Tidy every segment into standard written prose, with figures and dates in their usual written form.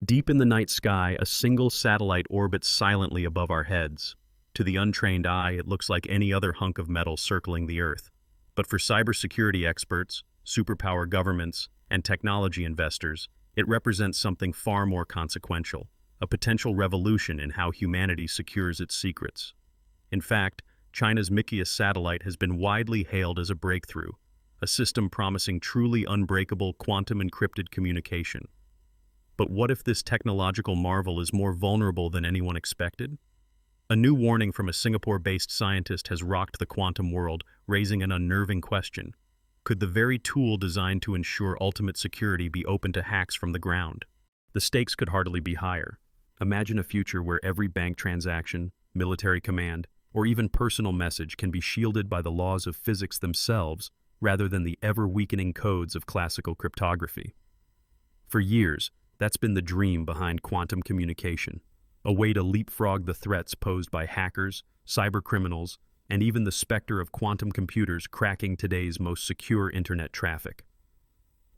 Deep in the night sky, a single satellite orbits silently above our heads. To the untrained eye, it looks like any other hunk of metal circling the Earth. But for cybersecurity experts, superpower governments, and technology investors, it represents something far more consequential, a potential revolution in how humanity secures its secrets. In fact, China's Micius satellite has been widely hailed as a breakthrough, a system promising truly unbreakable quantum encrypted communication. But what if this technological marvel is more vulnerable than anyone expected? A new warning from a Singapore-based scientist has rocked the quantum world, raising an unnerving question. Could the very tool designed to ensure ultimate security be open to hacks from the ground? The stakes could hardly be higher. Imagine a future where every bank transaction, military command, or even personal message can be shielded by the laws of physics themselves rather than the ever-weakening codes of classical cryptography. For years, that's been the dream behind quantum communication, a way to leapfrog the threats posed by hackers, cybercriminals, and even the specter of quantum computers cracking today's most secure internet traffic.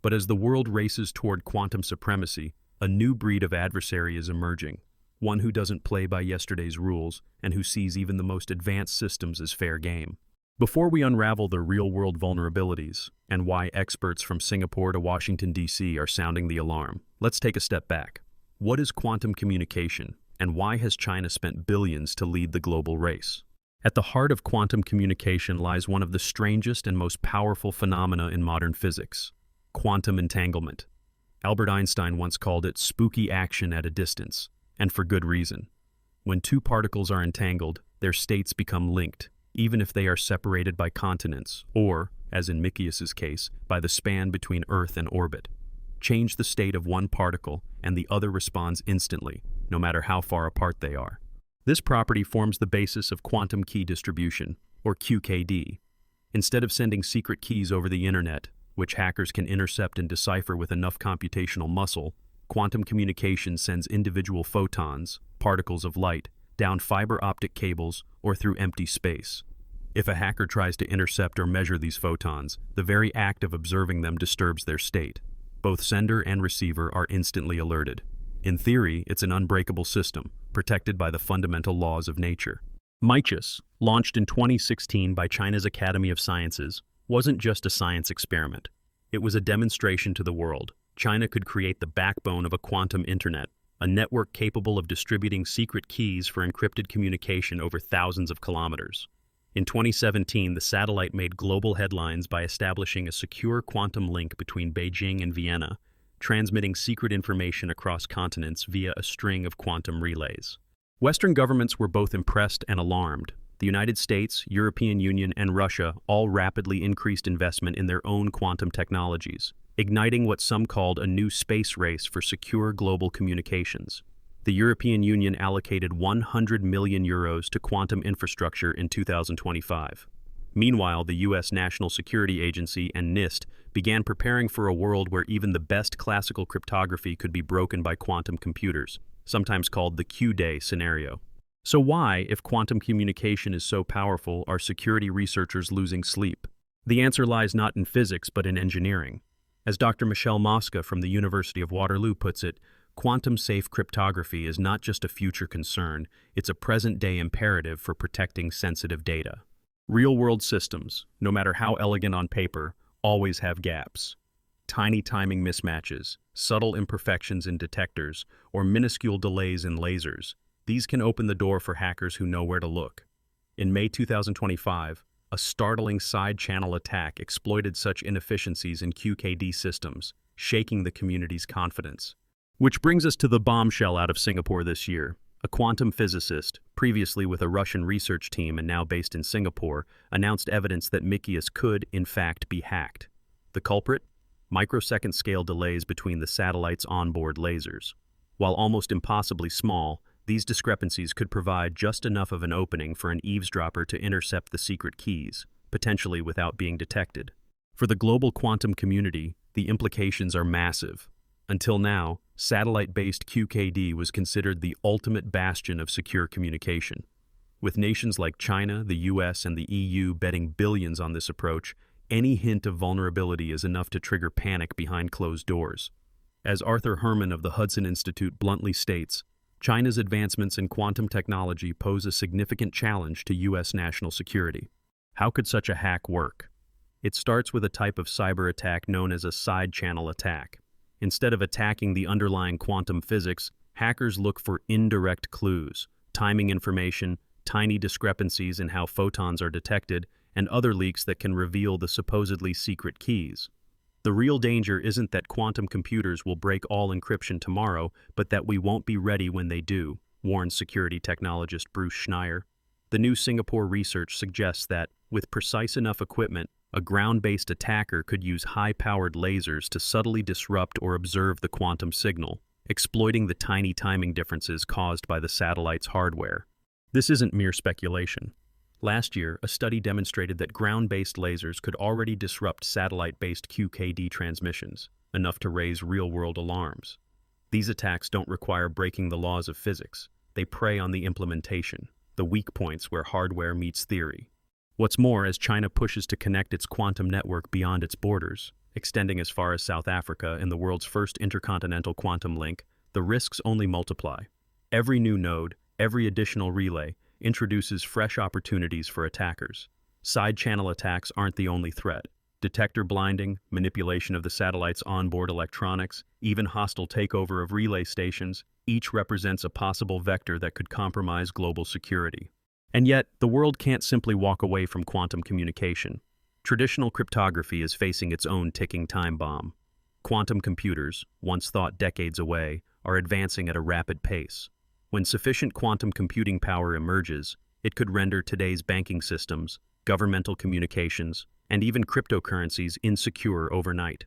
But as the world races toward quantum supremacy, a new breed of adversary is emerging, one who doesn't play by yesterday's rules and who sees even the most advanced systems as fair game. Before we unravel the real-world vulnerabilities and why experts from Singapore to Washington, D.C. are sounding the alarm, let's take a step back. What is quantum communication, and why has China spent billions to lead the global race? At the heart of quantum communication lies one of the strangest and most powerful phenomena in modern physics: quantum entanglement. Albert Einstein once called it spooky action at a distance, and for good reason. When two particles are entangled, their states become linked, even if they are separated by continents, or, as in Micius's case, by the span between Earth and orbit. Change the state of one particle, and the other responds instantly, no matter how far apart they are. This property forms the basis of quantum key distribution, or QKD. Instead of sending secret keys over the internet, which hackers can intercept and decipher with enough computational muscle, quantum communication sends individual photons, particles of light, down fiber optic cables or through empty space. If a hacker tries to intercept or measure these photons, the very act of observing them disturbs their state. Both sender and receiver are instantly alerted. In theory, it's an unbreakable system, protected by the fundamental laws of nature. Micius, launched in 2016 by China's Academy of Sciences, wasn't just a science experiment. It was a demonstration to the world. China could create the backbone of a quantum internet, a network capable of distributing secret keys for encrypted communication over thousands of kilometers. In 2017, the satellite made global headlines by establishing a secure quantum link between Beijing and Vienna, transmitting secret information across continents via a string of quantum relays. Western governments were both impressed and alarmed. The United States, European Union, and Russia all rapidly increased investment in their own quantum technologies, igniting what some called a new space race for secure global communications. The European Union allocated €100 million to quantum infrastructure in 2025. Meanwhile, the U.S. National Security Agency and NIST began preparing for a world where even the best classical cryptography could be broken by quantum computers, sometimes called the Q-Day scenario. So why, if quantum communication is so powerful, are security researchers losing sleep? The answer lies not in physics but in engineering. As Dr. Michelle Mosca from the University of Waterloo puts it, quantum-safe cryptography is not just a future concern, it's a present-day imperative for protecting sensitive data. Real-world systems, no matter how elegant on paper, always have gaps. Tiny timing mismatches, subtle imperfections in detectors, or minuscule delays in lasers. These can open the door for hackers who know where to look. In May 2025, a startling side-channel attack exploited such inefficiencies in QKD systems, shaking the community's confidence. Which brings us to the bombshell out of Singapore this year. A quantum physicist, previously with a Russian research team and now based in Singapore, announced evidence that Micius could, in fact, be hacked. The culprit? Microsecond-scale delays between the satellite's onboard lasers. While almost impossibly small, these discrepancies could provide just enough of an opening for an eavesdropper to intercept the secret keys, potentially without being detected. For the global quantum community, the implications are massive. Until now, satellite-based QKD was considered the ultimate bastion of secure communication. With nations like China, the US, and the EU betting billions on this approach, any hint of vulnerability is enough to trigger panic behind closed doors. As Arthur Herman of the Hudson Institute bluntly states, China's advancements in quantum technology pose a significant challenge to U.S. national security. How could such a hack work? It starts with a type of cyber attack known as a side-channel attack. Instead of attacking the underlying quantum physics, hackers look for indirect clues, timing information, tiny discrepancies in how photons are detected, and other leaks that can reveal the supposedly secret keys. The real danger isn't that quantum computers will break all encryption tomorrow, but that we won't be ready when they do, warns security technologist Bruce Schneier. The new Singapore research suggests that, with precise enough equipment, a ground-based attacker could use high-powered lasers to subtly disrupt or observe the quantum signal, exploiting the tiny timing differences caused by the satellite's hardware. This isn't mere speculation. Last year, a study demonstrated that ground-based lasers could already disrupt satellite-based QKD transmissions, enough to raise real-world alarms. These attacks don't require breaking the laws of physics. They prey on the implementation, the weak points where hardware meets theory. What's more, as China pushes to connect its quantum network beyond its borders, extending as far as South Africa in the world's first intercontinental quantum link, the risks only multiply. Every new node, every additional relay, introduces fresh opportunities for attackers. Side-channel attacks aren't the only threat. Detector blinding, manipulation of the satellite's onboard electronics, even hostile takeover of relay stations, each represents a possible vector that could compromise global security. And yet, the world can't simply walk away from quantum communication. Traditional cryptography is facing its own ticking time bomb. Quantum computers, once thought decades away, are advancing at a rapid pace. When sufficient quantum computing power emerges, it could render today's banking systems, governmental communications, and even cryptocurrencies insecure overnight.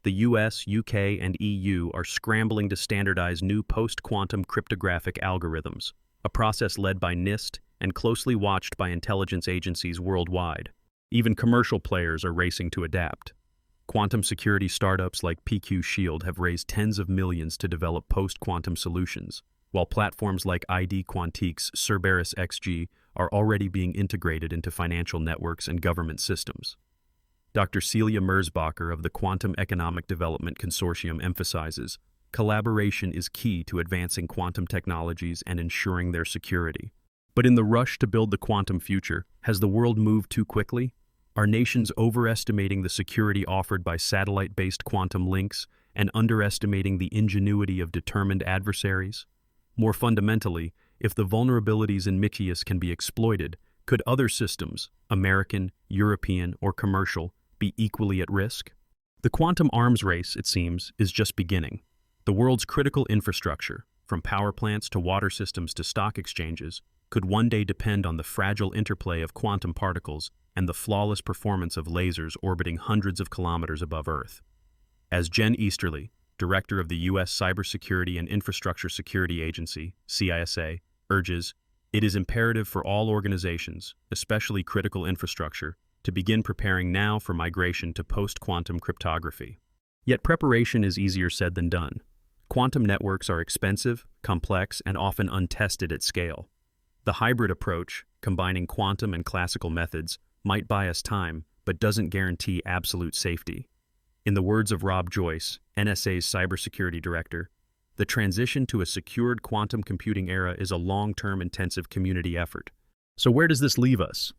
The US, UK, and EU are scrambling to standardize new post-quantum cryptographic algorithms, a process led by NIST and closely watched by intelligence agencies worldwide. Even commercial players are racing to adapt. Quantum security startups like PQ Shield have raised tens of millions to develop post-quantum solutions, while platforms like ID Quantique's Cerberus XG are already being integrated into financial networks and government systems. Dr. Celia Merzbacher of the Quantum Economic Development Consortium emphasizes, collaboration is key to advancing quantum technologies and ensuring their security. But in the rush to build the quantum future, has the world moved too quickly? Are nations overestimating the security offered by satellite-based quantum links and underestimating the ingenuity of determined adversaries? More fundamentally, if the vulnerabilities in Micius can be exploited, could other systems, American, European, or commercial, be equally at risk? The quantum arms race, it seems, is just beginning. The world's critical infrastructure, from power plants to water systems to stock exchanges, could one day depend on the fragile interplay of quantum particles and the flawless performance of lasers orbiting hundreds of kilometers above Earth. As Jen Easterly, director of the U.S. Cybersecurity and Infrastructure Security Agency, CISA, urges, it is imperative for all organizations, especially critical infrastructure, to begin preparing now for migration to post-quantum cryptography. Yet preparation is easier said than done. Quantum networks are expensive, complex, and often untested at scale. The hybrid approach, combining quantum and classical methods, might buy us time, but doesn't guarantee absolute safety. In the words of Rob Joyce, NSA's cybersecurity director, the transition to a secured quantum computing era is a long-term intensive community effort. So where does this leave us?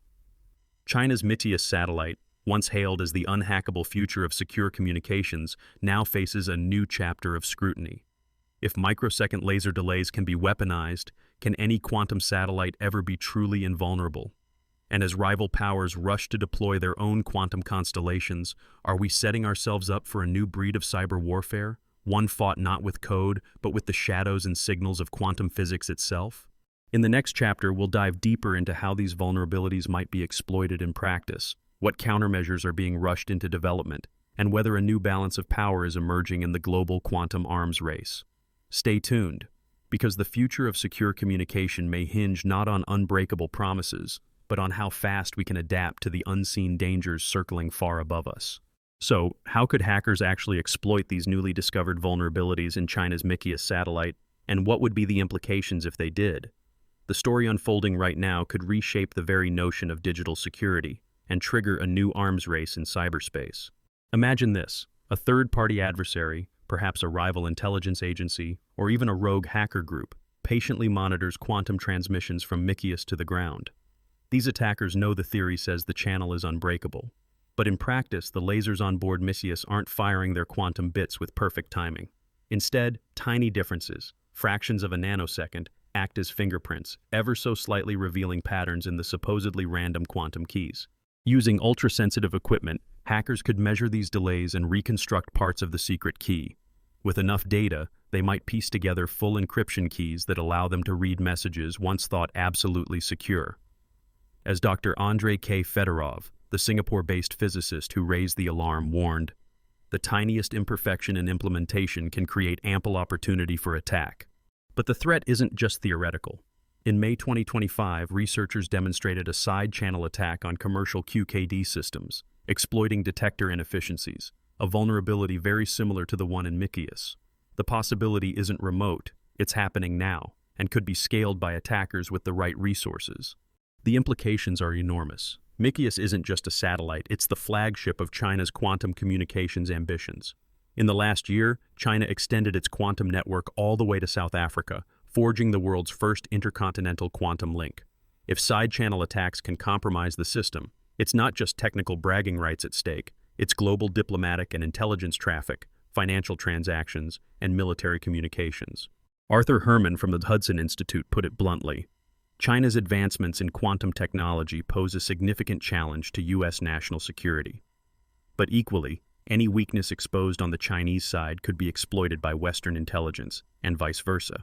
China's Micius satellite, once hailed as the unhackable future of secure communications, now faces a new chapter of scrutiny. If microsecond laser delays can be weaponized, can any quantum satellite ever be truly invulnerable? And as rival powers rush to deploy their own quantum constellations, are we setting ourselves up for a new breed of cyber warfare, one fought not with code, but with the shadows and signals of quantum physics itself? In the next chapter, we'll dive deeper into how these vulnerabilities might be exploited in practice, what countermeasures are being rushed into development, and whether a new balance of power is emerging in the global quantum arms race. Stay tuned, because the future of secure communication may hinge not on unbreakable promises, but on how fast we can adapt to the unseen dangers circling far above us. So, how could hackers actually exploit these newly discovered vulnerabilities in China's Micius satellite, and what would be the implications if they did? The story unfolding right now could reshape the very notion of digital security and trigger a new arms race in cyberspace. Imagine this, a third-party adversary, perhaps a rival intelligence agency, or even a rogue hacker group, patiently monitors quantum transmissions from Micius to the ground. These attackers know the theory says the channel is unbreakable. But in practice, the lasers on board Micius aren't firing their quantum bits with perfect timing. Instead, tiny differences, fractions of a nanosecond, act as fingerprints, ever so slightly revealing patterns in the supposedly random quantum keys. Using ultra-sensitive equipment, hackers could measure these delays and reconstruct parts of the secret key. With enough data, they might piece together full encryption keys that allow them to read messages once thought absolutely secure. As Dr. Andrei K. Fedorov, the Singapore-based physicist who raised the alarm, warned, the tiniest imperfection in implementation can create ample opportunity for attack. But the threat isn't just theoretical. In May 2025, researchers demonstrated a side-channel attack on commercial QKD systems, exploiting detector inefficiencies, a vulnerability very similar to the one in Micius. The possibility isn't remote, it's happening now, and could be scaled by attackers with the right resources. The implications are enormous. Micius isn't just a satellite, it's the flagship of China's quantum communications ambitions. In the last year, China extended its quantum network all the way to South Africa, forging the world's first intercontinental quantum link. If side-channel attacks can compromise the system, it's not just technical bragging rights at stake, it's global diplomatic and intelligence traffic, financial transactions, and military communications. Arthur Herman from the Hudson Institute put it bluntly, China's advancements in quantum technology pose a significant challenge to U.S. national security. But equally, any weakness exposed on the Chinese side could be exploited by Western intelligence, and vice versa.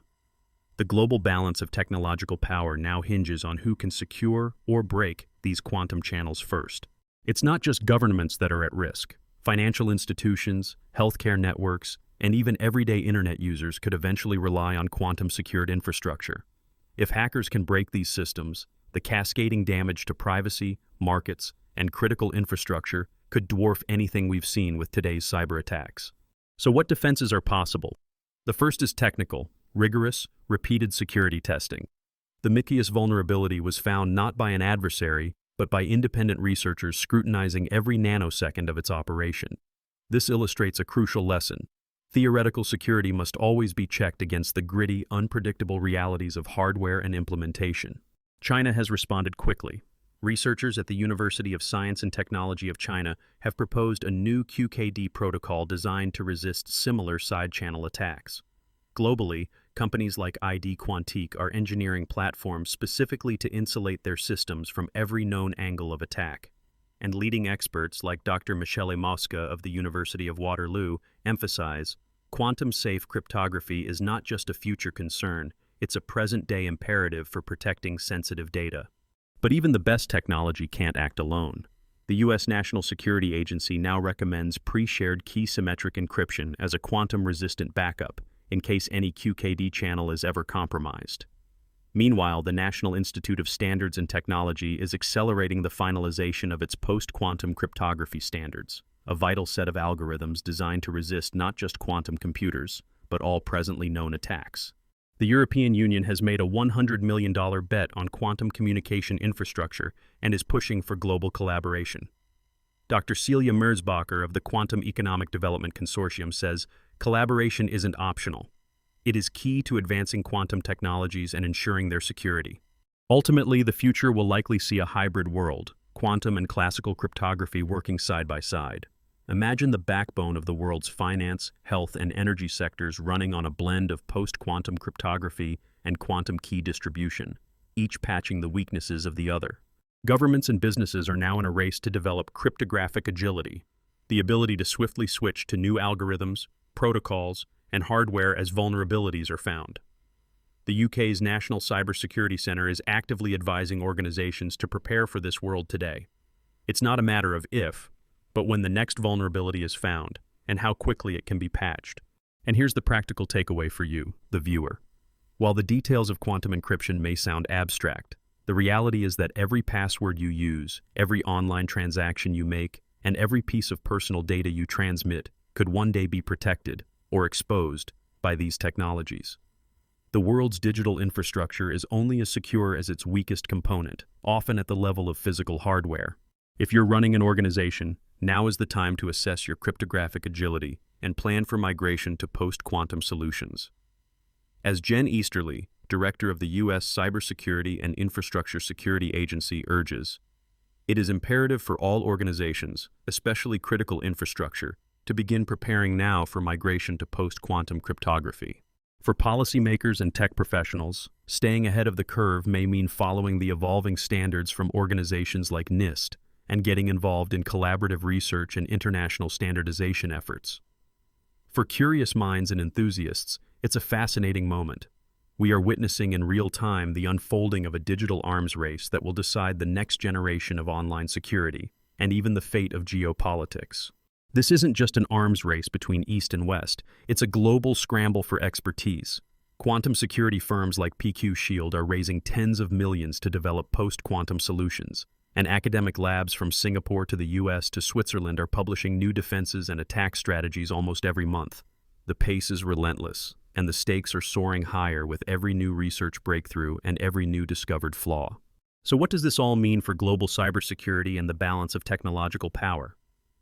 The global balance of technological power now hinges on who can secure or break these quantum channels first. It's not just governments that are at risk. Financial institutions, healthcare networks, and even everyday internet users could eventually rely on quantum-secured infrastructure. If hackers can break these systems, the cascading damage to privacy, markets, and critical infrastructure could dwarf anything we've seen with today's cyber attacks. So what defenses are possible? The first is technical, rigorous, repeated security testing. The Micius vulnerability was found not by an adversary, but by independent researchers scrutinizing every nanosecond of its operation. This illustrates a crucial lesson. Theoretical security must always be checked against the gritty, unpredictable realities of hardware and implementation. China has responded quickly. Researchers at the University of Science and Technology of China have proposed a new QKD protocol designed to resist similar side-channel attacks. Globally, companies like ID Quantique are engineering platforms specifically to insulate their systems from every known angle of attack. And leading experts like Dr. Michele Mosca of the University of Waterloo emphasize, quantum-safe cryptography is not just a future concern, it's a present-day imperative for protecting sensitive data. But even the best technology can't act alone. The U.S. National Security Agency now recommends pre-shared key-symmetric encryption as a quantum-resistant backup in case any QKD channel is ever compromised. Meanwhile, the National Institute of Standards and Technology is accelerating the finalization of its post-quantum cryptography standards, a vital set of algorithms designed to resist not just quantum computers, but all presently known attacks. The European Union has made a $100 million bet on quantum communication infrastructure and is pushing for global collaboration. Dr. Celia Merzbacher of the Quantum Economic Development Consortium says, collaboration isn't optional. It is key to advancing quantum technologies and ensuring their security. Ultimately, the future will likely see a hybrid world, quantum and classical cryptography working side by side. Imagine the backbone of the world's finance, health, and energy sectors running on a blend of post-quantum cryptography and quantum key distribution, each patching the weaknesses of the other. Governments and businesses are now in a race to develop cryptographic agility, the ability to swiftly switch to new algorithms, protocols, and hardware as vulnerabilities are found. The UK's National Cybersecurity Centre is actively advising organizations to prepare for this world today. It's not a matter of if, but when the next vulnerability is found, and how quickly it can be patched. And here's the practical takeaway for you, the viewer. While the details of quantum encryption may sound abstract, the reality is that every password you use, every online transaction you make, and every piece of personal data you transmit could one day be protected or exposed by these technologies. The world's digital infrastructure is only as secure as its weakest component, often at the level of physical hardware. If you're running an organization, now is the time to assess your cryptographic agility and plan for migration to post-quantum solutions. As Jen Easterly, director of the U.S. Cybersecurity and Infrastructure Security Agency, urges, it is imperative for all organizations, especially critical infrastructure, to begin preparing now for migration to post-quantum cryptography. For policymakers and tech professionals, staying ahead of the curve may mean following the evolving standards from organizations like NIST and getting involved in collaborative research and international standardization efforts. For curious minds and enthusiasts, it's a fascinating moment. We are witnessing in real time the unfolding of a digital arms race that will decide the next generation of online security and even the fate of geopolitics. This isn't just an arms race between East and West, it's a global scramble for expertise. Quantum security firms like PQ Shield are raising tens of millions to develop post-quantum solutions, and academic labs from Singapore to the US to Switzerland are publishing new defenses and attack strategies almost every month. The pace is relentless, and the stakes are soaring higher with every new research breakthrough and every new discovered flaw. So what does this all mean for global cybersecurity and the balance of technological power?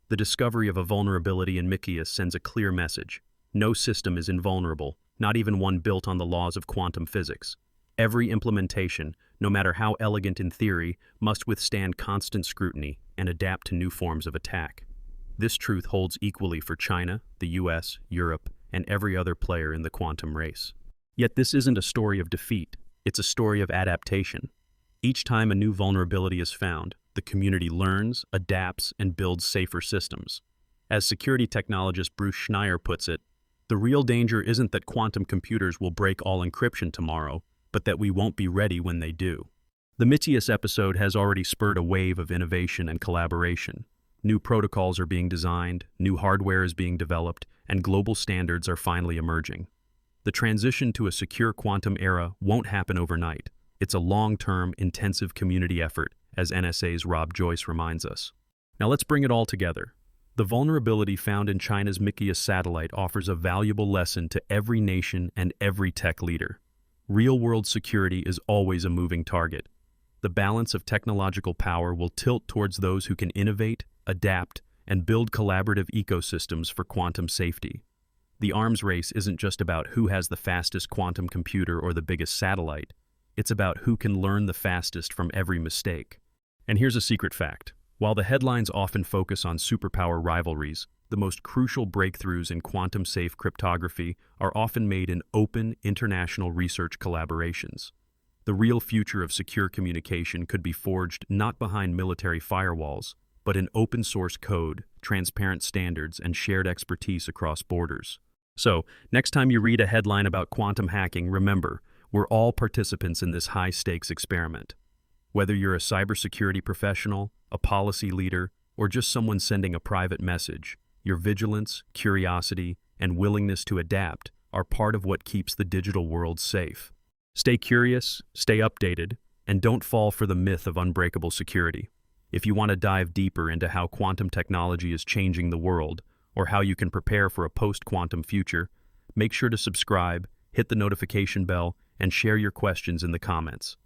The discovery of a vulnerability in Micius sends a clear message. No system is invulnerable, not even one built on the laws of quantum physics. Every implementation, no matter how elegant in theory, must withstand constant scrutiny and adapt to new forms of attack. This truth holds equally for China, the US, Europe, and every other player in the quantum race. Yet this isn't a story of defeat, it's a story of adaptation. Each time a new vulnerability is found, the community learns, adapts, and builds safer systems. As security technologist Bruce Schneier puts it, the real danger isn't that quantum computers will break all encryption tomorrow, but that we won't be ready when they do. The Micius episode has already spurred a wave of innovation and collaboration. New protocols are being designed, new hardware is being developed, and global standards are finally emerging. The transition to a secure quantum era won't happen overnight. It's a long-term, intensive community effort, as NSA's Rob Joyce reminds us. Now let's bring it all together. The vulnerability found in China's Micius satellite offers a valuable lesson to every nation and every tech leader. Real-world security is always a moving target. The balance of technological power will tilt towards those who can innovate, adapt, and build collaborative ecosystems for quantum safety. The arms race isn't just about who has the fastest quantum computer or the biggest satellite. It's about who can learn the fastest from every mistake. And here's a secret fact. While the headlines often focus on superpower rivalries, the most crucial breakthroughs in quantum-safe cryptography are often made in open, international research collaborations. The real future of secure communication could be forged not behind military firewalls, but in open-source code, transparent standards, and shared expertise across borders. So, next time you read a headline about quantum hacking, remember, we're all participants in this high-stakes experiment. Whether you're a cybersecurity professional, a policy leader, or just someone sending a private message, your vigilance, curiosity, and willingness to adapt are part of what keeps the digital world safe. Stay curious, stay updated, and don't fall for the myth of unbreakable security. If you want to dive deeper into how quantum technology is changing the world, or how you can prepare for a post-quantum future, make sure to subscribe, hit the notification bell, and share your questions in the comments.